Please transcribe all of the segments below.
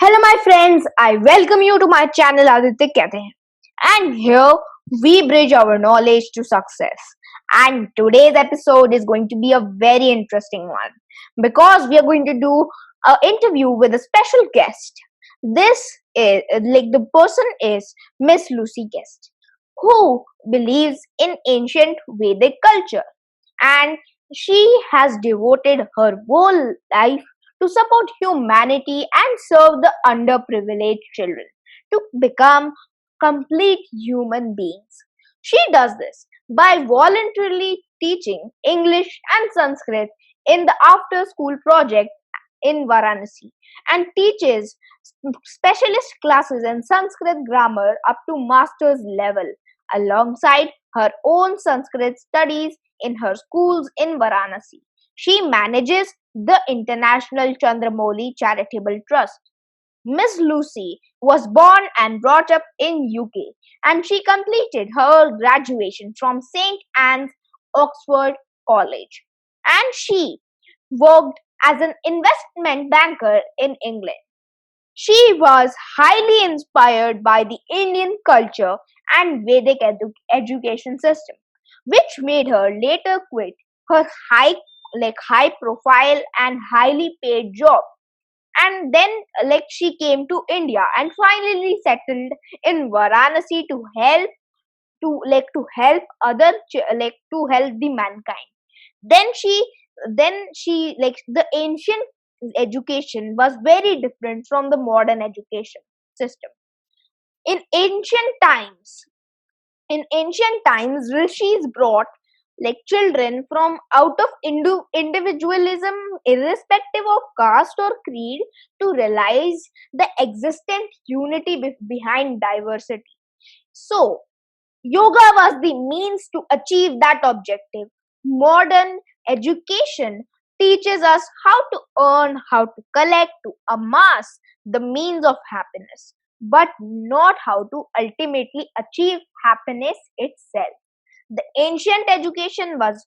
Hello my friends, I welcome you to my channel Adhitya कहते हैं. And here we bridge our knowledge to success. And today's episode is going to be a very interesting one because we are going to do an interview with a special guest. This is the person is Miss Lucy Guest, who believes in ancient Vedic culture, and she has devoted her whole life to support humanity and serve the underprivileged children to become complete human beings. She does this by voluntarily teaching English and Sanskrit in the after school project in Varanasi and teaches specialist classes in Sanskrit grammar up to master's level alongside her own Sanskrit studies in her schools in Varanasi. She manages the International Chandramouli Charitable Trust. Miss Lucy was born and brought up in UK, and she completed her graduation from St. Anne's Oxford College, and she worked as an investment banker in England. She was highly inspired by the Indian culture and Vedic education system, which made her later quit her high profile and highly paid job, and then she came to India and finally settled in Varanasi to help to help the mankind. Then she the ancient education was very different from the modern education system. In ancient times, rishis brought children from out of individualism, irrespective of caste or creed, to realize the existent unity behind diversity. So yoga was the means to achieve that objective. Modern education teaches us how to earn, how to collect, to amass the means of happiness, but not how to ultimately achieve happiness itself. The ancient education was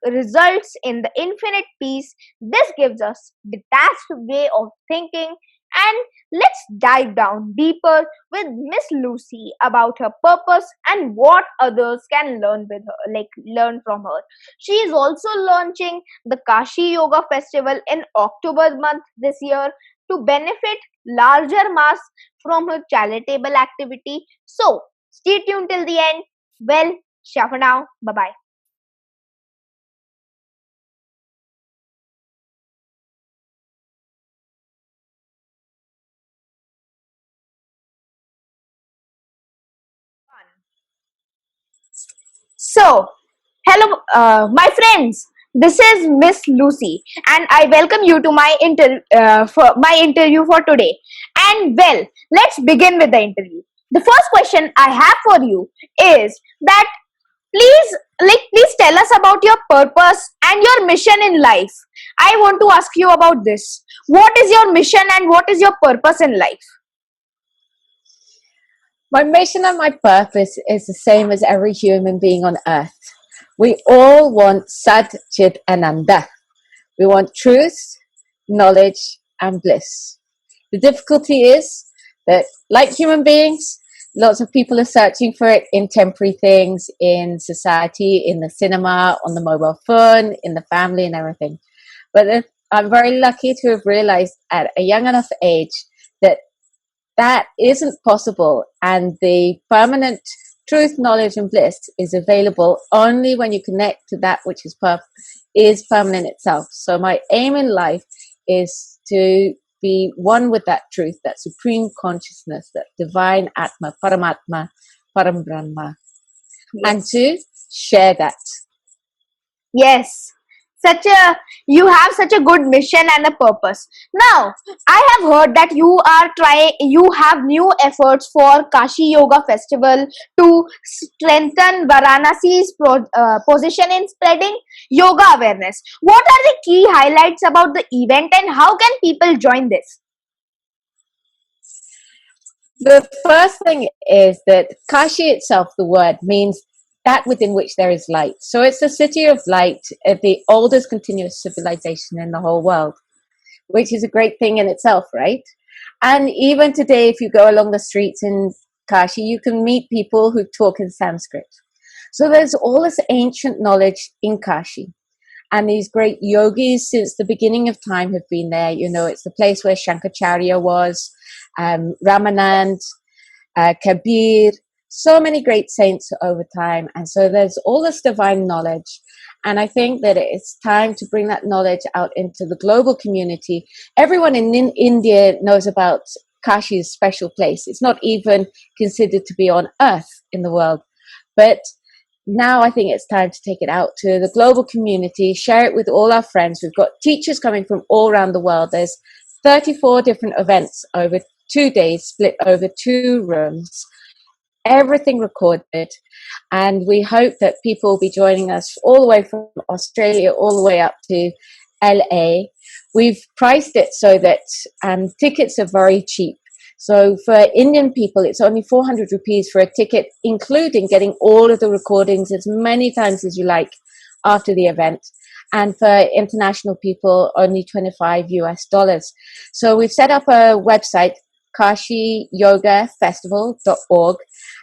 results in the infinite peace. This gives us detached way of thinking, and let's dive down deeper with Miss Lucy about her purpose and what others can learn with her, learn from her. She is also launching the Kashi Yoga Festival in October month this year to benefit larger mass from her charitable activity. So stay tuned till the end. Well, ciao for now. Bye bye. So, hello, my friends. This is Miss Lucy, and I welcome you to my interview for today. And well, let's begin with the interview. The first question I have for you is that please, please tell us about your purpose and your mission in life. I want to ask you about this. What is your mission and what is your purpose in life? My mission and my purpose is the same as every human being on earth. We all want Sat Chit Ananda. We want truth, knowledge, and bliss. The difficulty is that, like human beings, lots of people are searching for it in temporary things, in society, in the cinema, on the mobile phone, in the family, and everything. But I'm very lucky to have realized at a young enough age that isn't possible, and the permanent truth, knowledge, and bliss is available only when you connect to that which is permanent itself. So my aim in life is to be one with that truth, that supreme consciousness, that divine Atma, Paramatma, Param Brahma, and to share that. Yes, you have such a good mission and a purpose. Now, I have heard that you have new efforts for Kashi Yoga Festival to strengthen Varanasi's position in spreading yoga awareness. What are the key highlights about the event and how can people join this? The first thing is that Kashi itself, the word, means that within which there is light. So it's the city of light, the oldest continuous civilization in the whole world, which is a great thing in itself, right? And even today, if you go along the streets in Kashi, you can meet people who talk in Sanskrit. So there's all this ancient knowledge in Kashi. And these great yogis since the beginning of time have been there. You know, it's the place where Shankaracharya was, Ramanand, Kabir, so many great saints over time. And so there's all this divine knowledge. And I think that it's time to bring that knowledge out into the global community. Everyone in India knows about Kashi's special place. It's not even considered to be on earth in the world. But now I think it's time to take it out to the global community, share it with all our friends. We've got teachers coming from all around the world. There's 34 different events over 2 days, split over 2 rooms, everything recorded. And we hope that people will be joining us all the way from Australia, all the way up to LA. We've priced it so that tickets are very cheap. So for Indian people, it's only 400 rupees for a ticket, including getting all of the recordings as many times as you like after the event. And for international people, only $25. So we've set up a website, kashiyogafestival.org,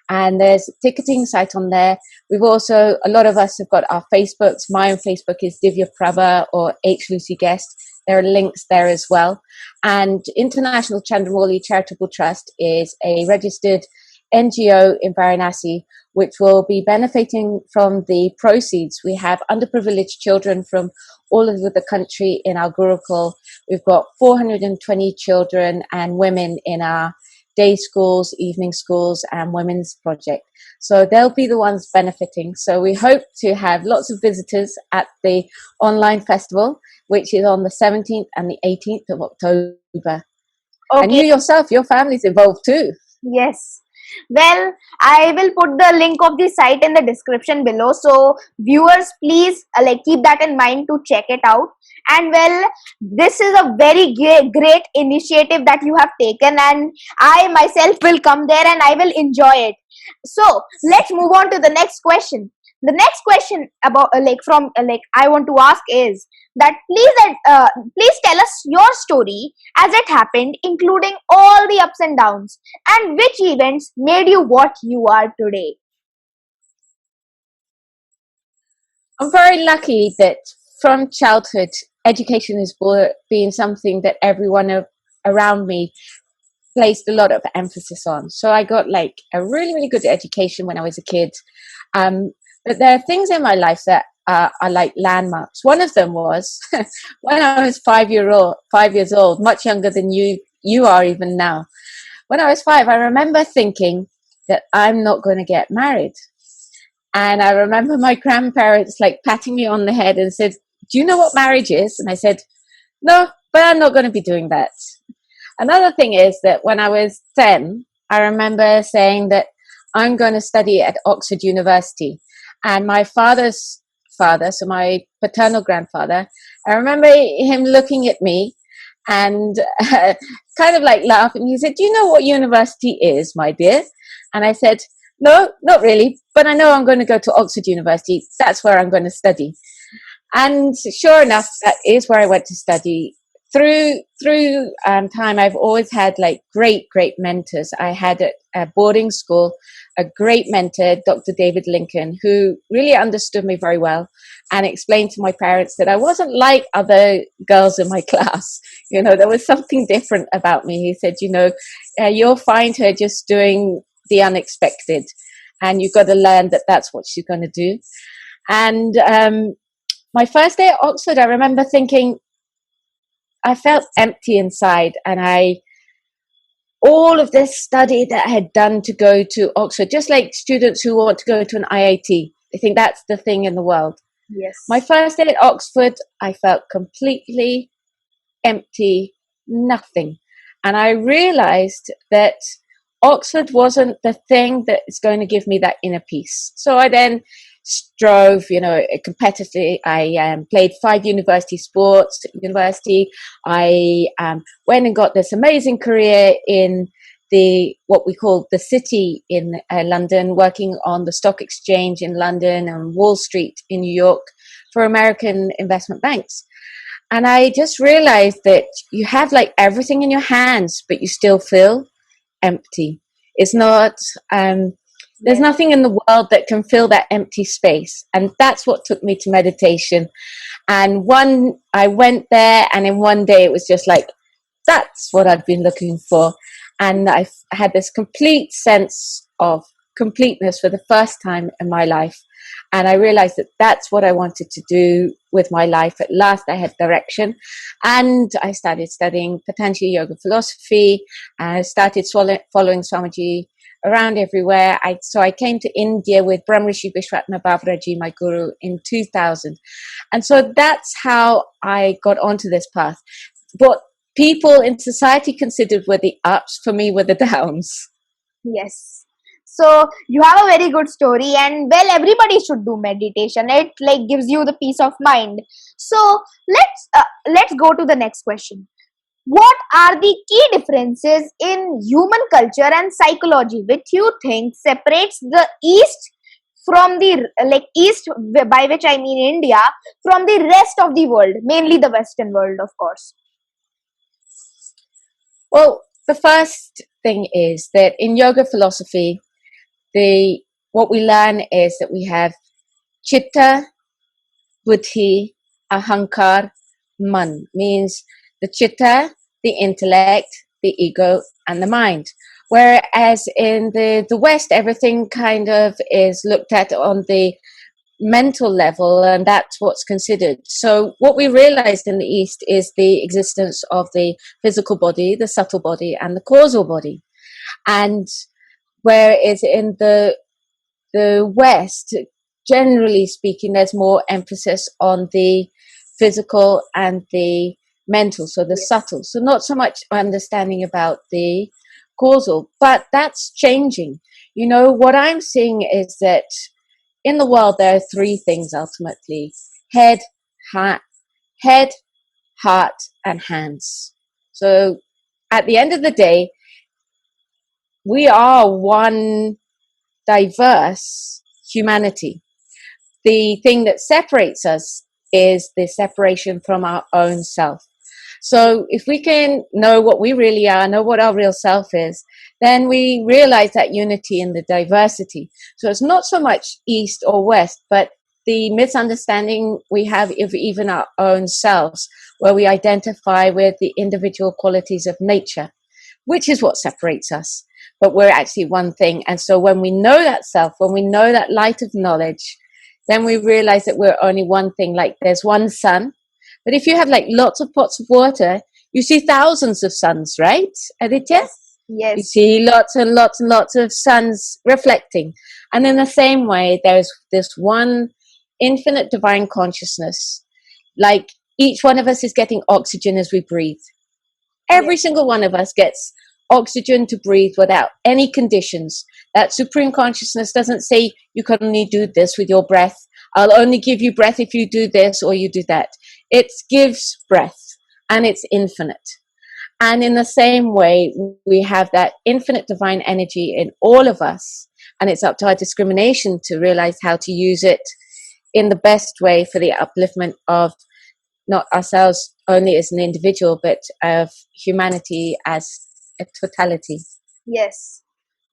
and there's a ticketing site on there. We've also, a lot of us have got our Facebooks. My own Facebook is Divya Prabha or H. Lucy Guest. There are links there as well. And International Chandramouli Charitable Trust is a registered NGO in Varanasi, which will be benefiting from the proceeds. We have underprivileged children from all over the country in our Gurukul. We've got 420 children and women in our day schools, evening schools, and women's project. So they'll be the ones benefiting. So we hope to have lots of visitors at the online festival, which is on the 17th and the 18th of October. Okay. And you yourself, your family's involved too. Yes. Well, I will put the link of the site in the description below. So viewers, please keep that in mind to check it out. And well, this is a very great initiative that you have taken, and I myself will come there and I will enjoy it. So let's move on to the next question. The next question about I want to ask is that please tell us your story as it happened, including all the ups and downs, and which events made you what you are today. I'm very lucky that from childhood, education has been something that everyone around me placed a lot of emphasis on. So I got like a really, really good education when I was a kid. But there are things in my life that are like landmarks. One of them was when I was 5 years old, much younger than you are even now. When I was 5, I remember thinking that I'm not going to get married. And I remember my grandparents like patting me on the head and said, "Do you know what marriage is?" And I said, "No, but I'm not going to be doing that." Another thing is that when I was 10, I remember saying that I'm going to study at Oxford University. And my father's father, so my paternal grandfather, I remember him looking at me and kind of like laughing. He said, "Do you know what university is, my dear?" And I said, "No, not really, but I know I'm going to go to Oxford University. That's where I'm going to study." And sure enough, that is where I went to study. Through time, I've always had like great mentors. I had at a boarding school a great mentor, Dr. David Lincoln, who really understood me very well and explained to my parents that I wasn't like other girls in my class. You know, there was something different about me. He said, "You'll find her just doing the unexpected, and you've got to learn that that's what she's going to do." And my first day at Oxford, I remember thinking, I felt empty inside, and all of this study that I had done to go to Oxford, just like students who want to go to an IIT, I think that's the thing in the world. Yes. My first day at Oxford, I felt completely empty, nothing. And I realized that Oxford wasn't the thing that is going to give me that inner peace. So I then strove, competitively. I played 5 university sports at university. I went and got this amazing career in what we call the city in London, working on the stock exchange in London and Wall Street in New York for American investment banks. And I just realized that you have like everything in your hands, but you still feel empty. It's not, there's Yes. nothing in the world that can fill that empty space. And that's what took me to meditation. And I went there, and in one day it was just like, that's what I've been looking for. And I had this complete sense of completeness for the first time in my life. And I realized that that's what I wanted to do with my life. At last I had direction, and I started studying Patanjali yoga philosophy. I started following Swamiji around everywhere. So I came to India with Brahmrishi Vishvatma Bawraji, my guru, in 2000. And so that's how I got onto this path. What people in society considered were the ups, for me were the downs. Yes. So you have a very good story, and well, everybody should do meditation. It like gives you the peace of mind. So let's go to the next question. What are the key differences in human culture and psychology which you think separates the East from the East, by which I mean India, from the rest of the world, mainly the Western world, of course? Well, the first thing is that in yoga philosophy, what we learn is that we have chitta, buddhi, ahankar, man, means the chitta, the intellect, the ego, and the mind. Whereas in the West, everything kind of is looked at on the mental level, and that's what's considered. So what we realized in the East is the existence of the physical body, the subtle body, and the causal body. And whereas in the West, generally speaking, there's more emphasis on the physical and the mental, so the subtle. So not so much understanding about the causal, but that's changing. You know, what I'm seeing is that in the world there are three things ultimately: head, heart, and hands. So at the end of the day, we are one diverse humanity. The thing that separates us is the separation from our own self. So if we can know what we really are, know what our real self is, then we realize that unity in the diversity. So it's not so much East or West, but the misunderstanding we have of even our own selves, where we identify with the individual qualities of nature, which is what separates us. But we're actually one thing. And so when we know that self, when we know that light of knowledge, then we realize that we're only one thing. Like there's one sun, but if you have like lots of pots of water, you see thousands of suns, right, Adhitya? Yes. You see lots and lots and lots of suns reflecting. And in the same way, there's this one infinite divine consciousness. Like each one of us is getting oxygen as we breathe. Every single one of us gets oxygen to breathe without any conditions. That supreme consciousness doesn't say you can only do this with your breath. I'll only give you breath if you do this or you do that. It gives breath, and it's infinite. And in the same way, we have that infinite divine energy in all of us, and it's up to our discrimination to realize how to use it in the best way for the upliftment of not ourselves only as an individual, but of humanity as a totality. Yes,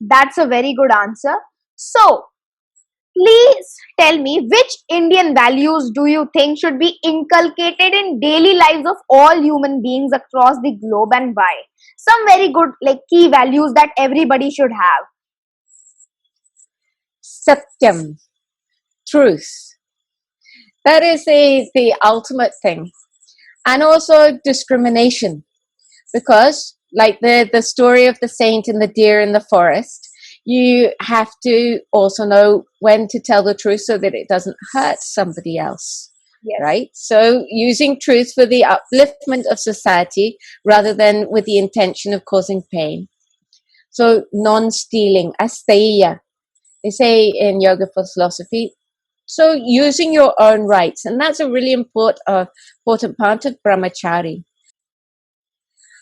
that's a very good answer. So, please tell me, which Indian values do you think should be inculcated in daily lives of all human beings across the globe, and why? Some very good, key values that everybody should have. Satyam, truth. That is the ultimate thing. And also discrimination. Because, like the story of the saint and the deer in the forest, you have to also know when to tell the truth so that it doesn't hurt somebody else. Yes. Right? So using truth for the upliftment of society rather than with the intention of causing pain. So non-stealing, asteya, they say in yoga philosophy. So using your own rights, and that's a really important part of brahmachari.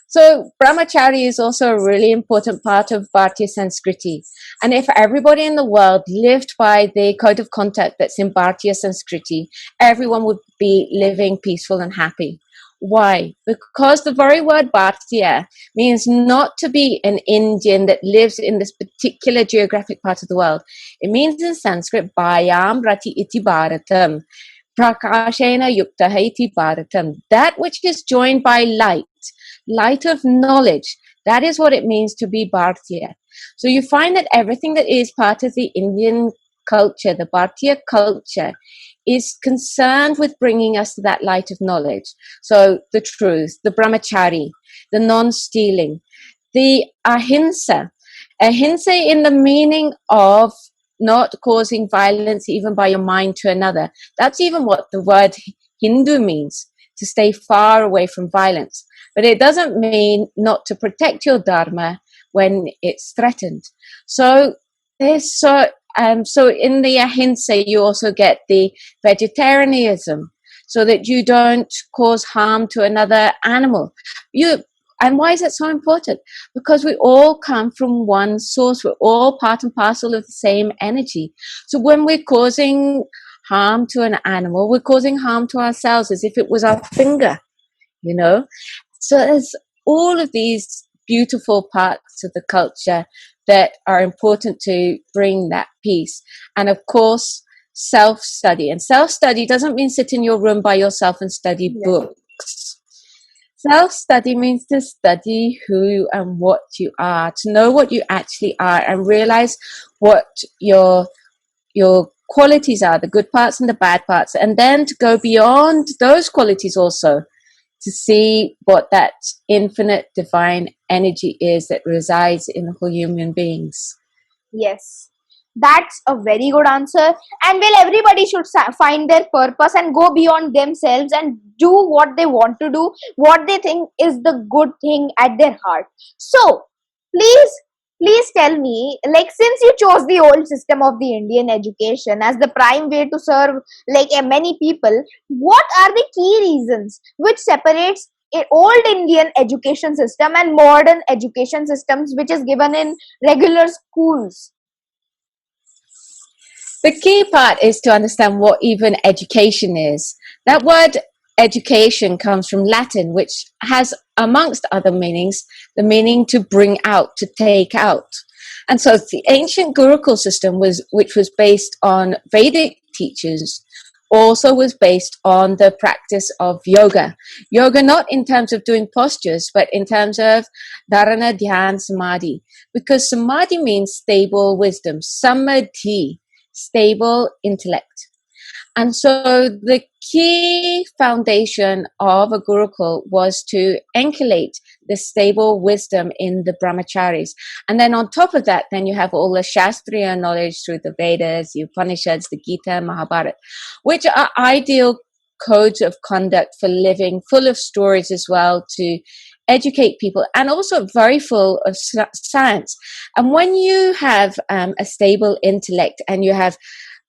So brahmachari is also a really important part of Bharatiya Sanskriti. And if everybody in the world lived by the code of conduct that's in Bharatiya Sanskriti, everyone would be living peaceful and happy. Why? Because the very word Bhartiya means not to be an Indian that lives in this particular geographic part of the world. It means in Sanskrit, Bhayam Rati iti Bharatam. Prakashena yukta iti Bharatam. That which is joined by light, light of knowledge. That is what it means to be Bhartiya. So you find that everything that is part of the Indian culture, the Bhartiya culture, is concerned with bringing us to that light of knowledge. So the truth, the brahmachari, the non-stealing, the ahimsa. Ahimsa in the meaning of not causing violence even by your mind to another. That's even what the word Hindu means, to stay far away from violence. But it doesn't mean not to protect your dharma when it's threatened. So there's so in the ahimsa you also get the vegetarianism, so that you don't cause harm to another animal. And why is that so important? Because we all come from one source. We're all part and parcel of the same energy. So when we're causing harm to an animal, we're causing harm to ourselves as if it was our finger, you know? So there's all of these beautiful parts of the culture that are important to bring that peace. And of course, self-study. And self-study doesn't mean sit in your room by yourself and study books. Self-study means to study who and what you are, to know what you actually are and realize what your qualities are, the good parts and the bad parts, and then to go beyond those qualities also, to see what that infinite divine energy is that resides in all human beings. Yes, that's a very good answer. And well, everybody should find their purpose and go beyond themselves and do what they want to do, what they think is the good thing at their heart. So, please, please tell me, like, since you chose the old system of the Indian education as the prime way to serve many people, what are the key reasons which separates a old Indian education system and modern education systems which is given in regular schools? The key part is to understand what even education is. That word education comes from Latin, which has, amongst other meanings, the meaning to bring out, to take out. And so the ancient Gurukul system, which was based on Vedic teachers, also was based on the practice of yoga. Yoga not in terms of doing postures, but in terms of dharana, dhyan, samadhi. Because samadhi means stable wisdom, samadhi, stable intellect. And so the key foundation of a Gurukul was to enculate the stable wisdom in the brahmacharis. And then on top of that, then you have all the Shastri knowledge through the Vedas, the upanishads, the Gita, Mahabharata, which are ideal codes of conduct for living, full of stories as well to educate people, and also very full of science. And when you have a stable intellect and you have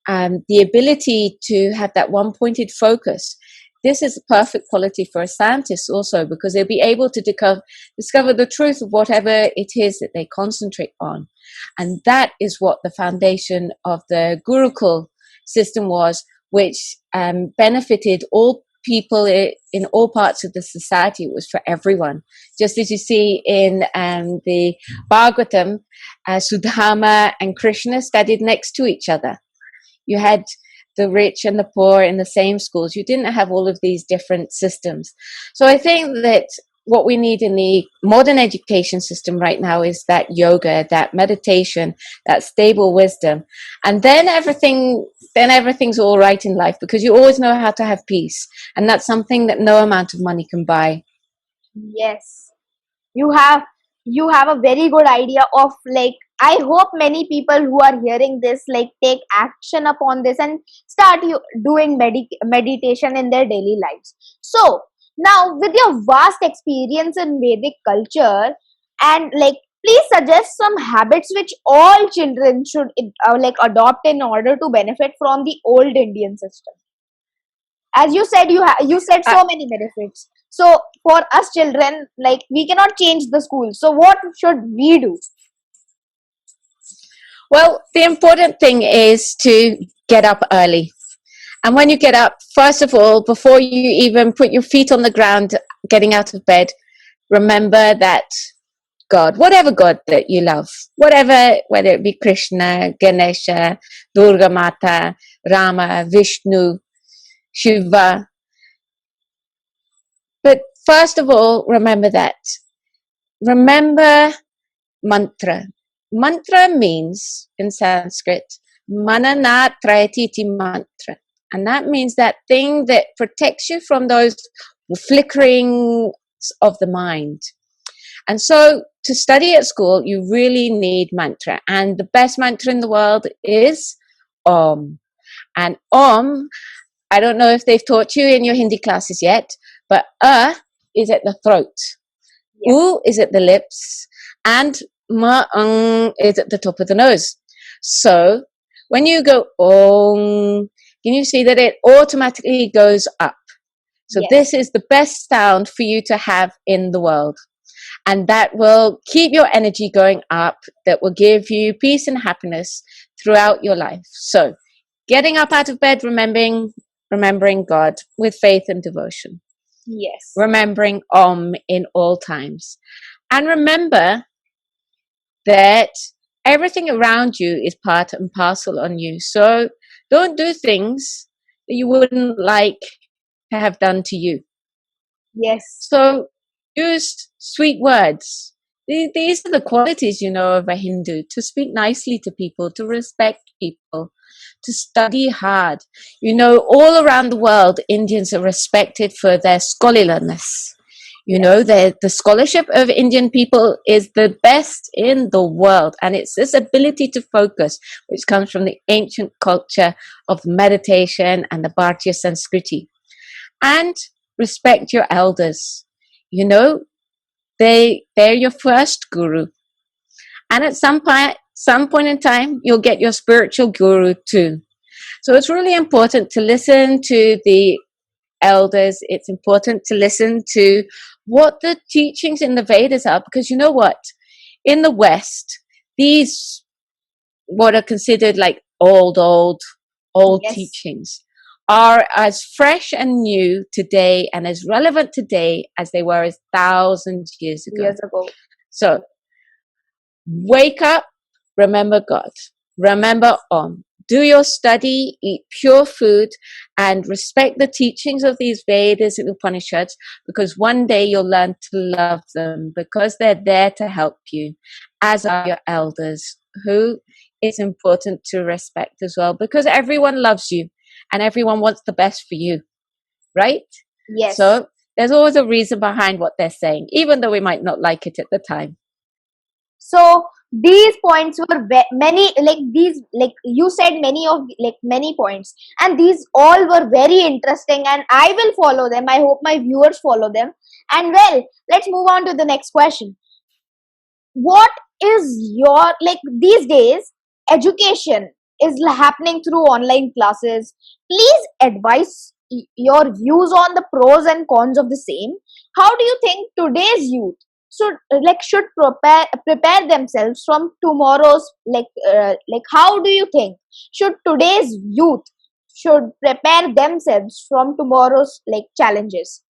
the ability to have that one-pointed focus, this is the perfect quality for a scientist also, because they'll be able to discover the truth of whatever it is that they concentrate on. And that is what the foundation of the Gurukul system was, which benefited all people in all parts of the society. It was for everyone. Just as you see in the Bhagavatam, Sudama and Krishna studied next to each other. You had the rich and the poor in the same schools. You didn't have all of these different systems. So I think that what we need in the modern education system right now is that yoga, that meditation, that stable wisdom. And then everything's all right in life, because you always know how to have peace. And that's something that no amount of money can buy. Yes, you have a very good idea of, I hope many people who are hearing this take action upon this and start doing meditation in their daily lives. So now, with your vast experience in Vedic culture, and please suggest some habits which all children should adopt in order to benefit from the old Indian system. As you said, you said so many benefits. So for us children, we cannot change the school, so what should we do? Well, the important thing is to get up early. And when you get up, first of all, before you even put your feet on the ground, getting out of bed, remember that God, whatever God that you love, whatever, whether it be Krishna, Ganesha, Durga Mata, Rama, Vishnu, Shiva. But first of all, remember that. Remember mantra. Mantra means, in Sanskrit, manana trayatiti mantra. And that means that thing that protects you from those flickerings of the mind. And so to study at school, you really need mantra. And the best mantra in the world is Om. And Om, I don't know if they've taught you in your Hindi classes yet, but is at the throat. Yeah. U is at the lips. And is at the top of the nose. So when you go Om, can you see that it automatically goes up? So Yes. this is the best sound for you to have in the world. And that will keep your energy going up, that will give you peace and happiness throughout your life. So getting up out of bed, remembering God with faith and devotion. Yes. Remembering Om in all times. And remember that everything around you is part and parcel on you. So don't do things that you wouldn't like to have done to you. Yes. So use sweet words. These are the qualities, of a Hindu: to speak nicely to people, to respect people, to study hard. All around the world, Indians are respected for their scholarliness. The scholarship of Indian people is the best in the world. And it's this ability to focus, which comes from the ancient culture of meditation and the Bharatiya Sanskriti. And respect your elders. They're your first guru. And at some point in time, you'll get your spiritual guru too. So it's really important to listen to the elders. It's important to listen to what the teachings in the Vedas are, because you know what? In the West, these, what are considered like old Yes. teachings, are as fresh and new today and as relevant today as they were 1,000 years ago. So wake up, remember God, remember Om, do your study, eat pure food, and respect the teachings of these Vedas and Upanishads, because one day you'll learn to love them, because they're there to help you, as are your elders, who it's important to respect as well, because everyone loves you and everyone wants the best for you, right? Yes. So there's always a reason behind what they're saying, even though we might not like it at the time. So these points were many, you said many points, and these all were very interesting, and I will follow them. I hope my viewers follow them. And well, let's move on to the next question. What is your, these days education is happening through online classes? Please advise your views on the pros and cons of the same. How do you think today's youth should prepare themselves from tomorrow's, how do you think should today's youth should prepare themselves from tomorrow's challenges?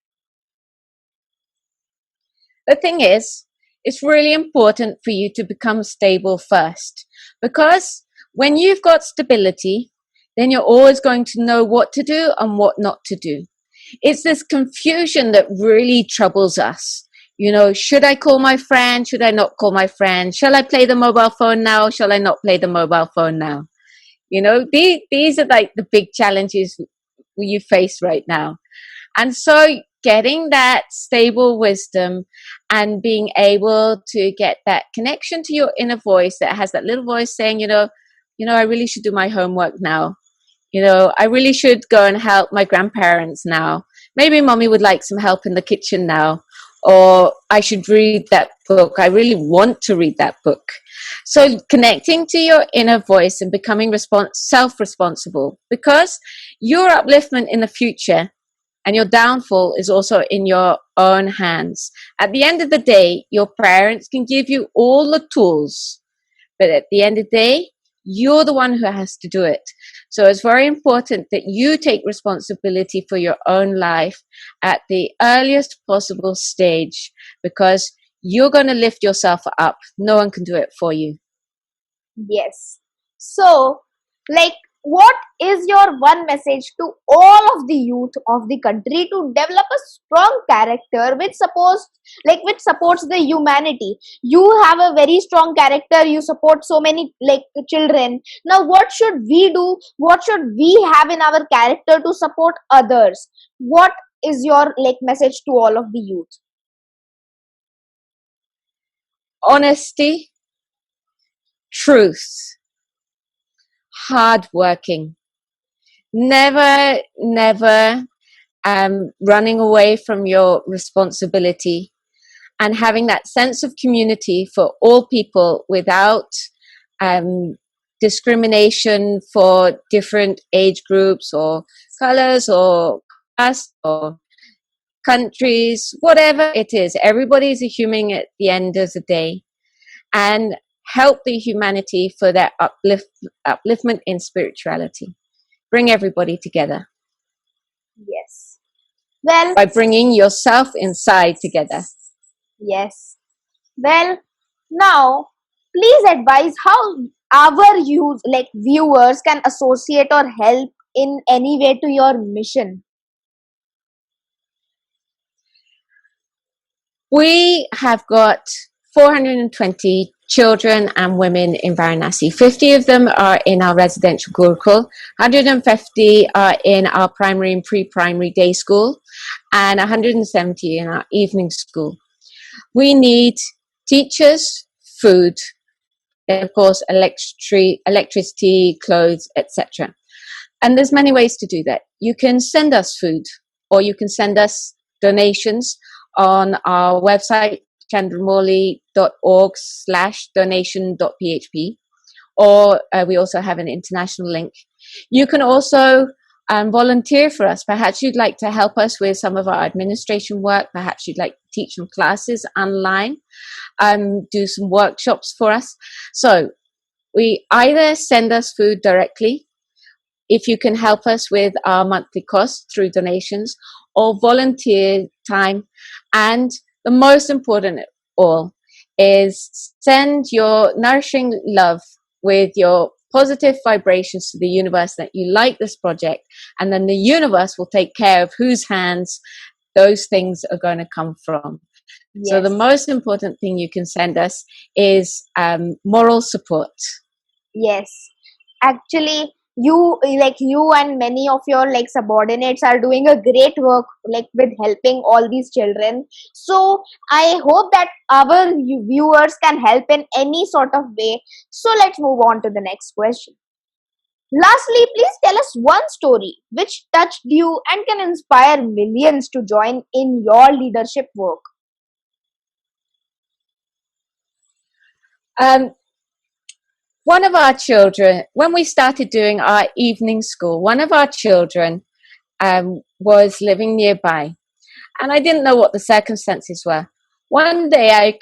The thing is, it's really important for you to become stable first, because when you've got stability, then you're always going to know what to do and what not to do. It's this confusion that really troubles us. Should I call my friend? Should I not call my friend? Shall I play the mobile phone now? Shall I not play the mobile phone now? These are like the big challenges you face right now. And so getting that stable wisdom and being able to get that connection to your inner voice that has that little voice saying, I really should do my homework now. I really should go and help my grandparents now. Maybe mommy would like some help in the kitchen now. Or I should read that book. I really want to read that book. So connecting to your inner voice and becoming self-responsible, because your upliftment in the future and your downfall is also in your own hands. At the end of the day, your parents can give you all the tools, but at the end of the day, You're the one who has to do it. So it's very important that you take responsibility for your own life at the earliest possible stage, because you're going to lift yourself up. No one can do it for you. Yes. So, like, what is your one message to all of the youth of the country to develop a strong character which supports the humanity? You have a very strong character, you support so many like children. Now what should we do? What should we have in our character to support others? What is your like message to all of the youth? Honesty, truth, hardworking, never running away from your responsibility, and having that sense of community for all people without discrimination for different age groups or colors or caste or countries, whatever it is. Everybody is a human at the end of the day, and help the humanity for their upliftment in spirituality. Bring everybody together. Yes. Well, By bringing yourself inside together. yes. Well, now please advise how our viewers can associate or help in any way to your mission. We have got 420 children and women in Varanasi. 50 of them are in our residential Gurukul, 150 are in our primary and pre-primary day school, and 170 in our evening school. We need teachers, food, and of course electricity, clothes, etc. And there's many ways to do that. You can send us food, or you can send us donations on our website, chandramouli.org/donation.php, or we also have an international link. You can also volunteer for us. Perhaps you'd like to help us with some of our administration work. Perhaps you'd like to teach some classes online, do some workshops for us. So we either send us food directly, if you can help us with our monthly costs through donations, or volunteer time. And the most important of all is send your nourishing love with your positive vibrations to the universe that you like this project, and then the universe will take care of whose hands those things are going to come from. Yes. So the most important thing you can send us is moral support. Yes, actually, you and many of your subordinates are doing a great work with helping all these children. So I hope that our viewers can help in any sort of way. So let's move on to the next question. Lastly, please tell us one story which touched you and can inspire millions to join in your leadership work. One of our children, when we started doing our evening school, one of our children was living nearby, and I didn't know what the circumstances were. One day I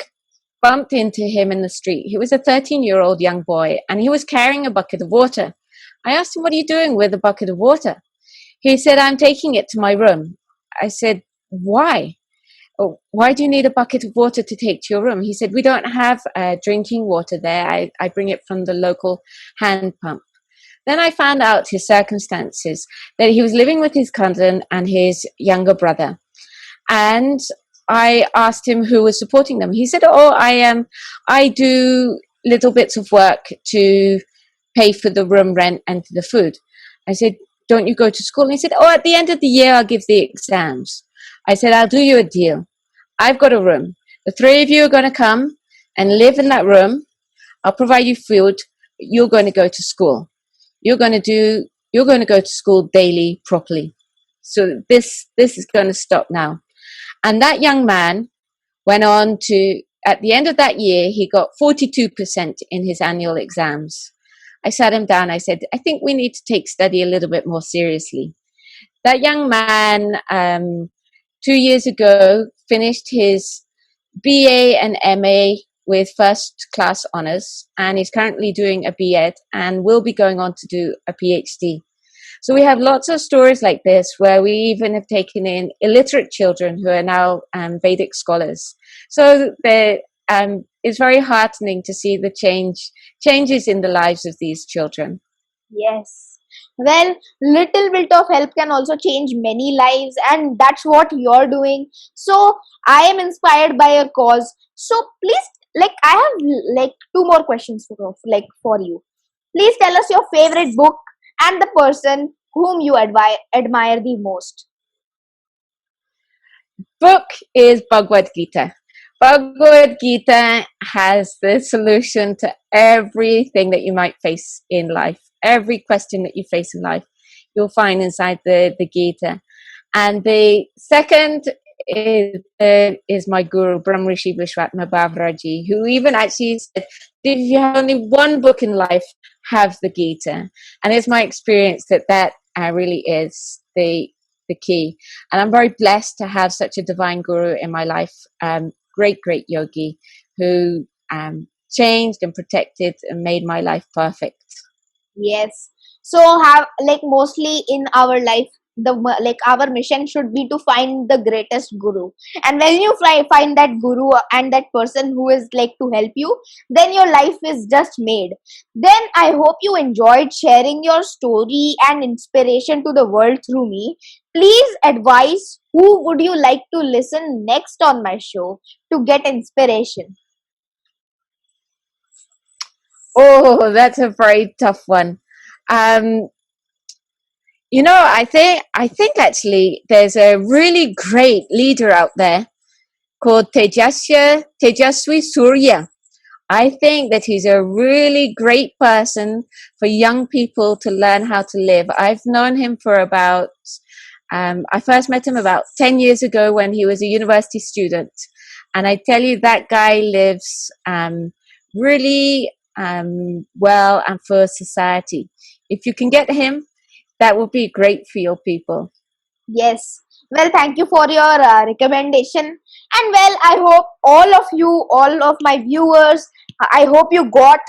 bumped into him in the street. He was a 13-year-old young boy, and he was carrying a bucket of water. I asked him, "What are you doing with a bucket of water?" He said, "I'm taking it to my room." I said, "Why? Why do you need a bucket of water to take to your room?" He said, "We don't have drinking water there. I bring it from the local hand pump." Then I found out his circumstances, that he was living with his cousin and his younger brother. And I asked him who was supporting them. He said, "Oh, I do little bits of work to pay for the room rent and for the food." I said, "Don't you go to school?" And he said, "Oh, at the end of the year, I'll give the exams." I said, "I'll do you a deal. I've got a room. The three of you are going to come and live in that room. I'll provide you food. You're going to go to school. You're going to go to school daily, properly. So this is going to stop now." And that young man went on to, at the end of that year, he got 42% in his annual exams. I sat him down. I said, "I think we need to take study a little bit more seriously." That young man, 2 years ago, finished his BA and MA with first class honors, and he's currently doing a B.Ed and will be going on to do a PhD. So we have lots of stories like this where we even have taken in illiterate children who are now Vedic scholars. So it's very heartening to see the changes in the lives of these children. Yes. Well, little bit of help can also change many lives, and that's what you're doing. So I am inspired by your cause. So please, I have two more questions for you. Please tell us your favorite book and the person whom you admire the most. Book is Bhagavad Gita. Bhagavad Gita has the solution to everything that you might face in life. Every question that you face in life, you'll find inside the Gita. And the second is my guru, Brahmrishi Vishvatma Bawraji, who even actually said, if you have only one book in life, have the Gita. And it's my experience that really is the key. And I'm very blessed to have such a divine guru in my life, great yogi, who changed and protected and made my life perfect. Yes. So have mostly in our life, our mission should be to find the greatest guru, and when you find that guru and that person who is to help you, then your life is just made. Then I hope you enjoyed sharing your story and inspiration to the world through me. Please advise who would you like to listen next on my show to get inspiration. Oh, that's a very tough one. Um, I think actually there's a really great leader out there called Tejaswi Surya. I think that he's a really great person for young people to learn how to live. I've known him for I first met him about 10 years ago when he was a university student. And I tell you, that guy lives really well and for society. If you can get him, that would be great for your people. Yes. Well, thank you for your recommendation. And well, I hope all of my viewers, I hope you got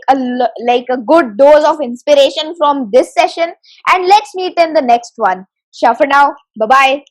a good dose of inspiration from this session. And let's meet in the next one. Ciao for now. Bye bye.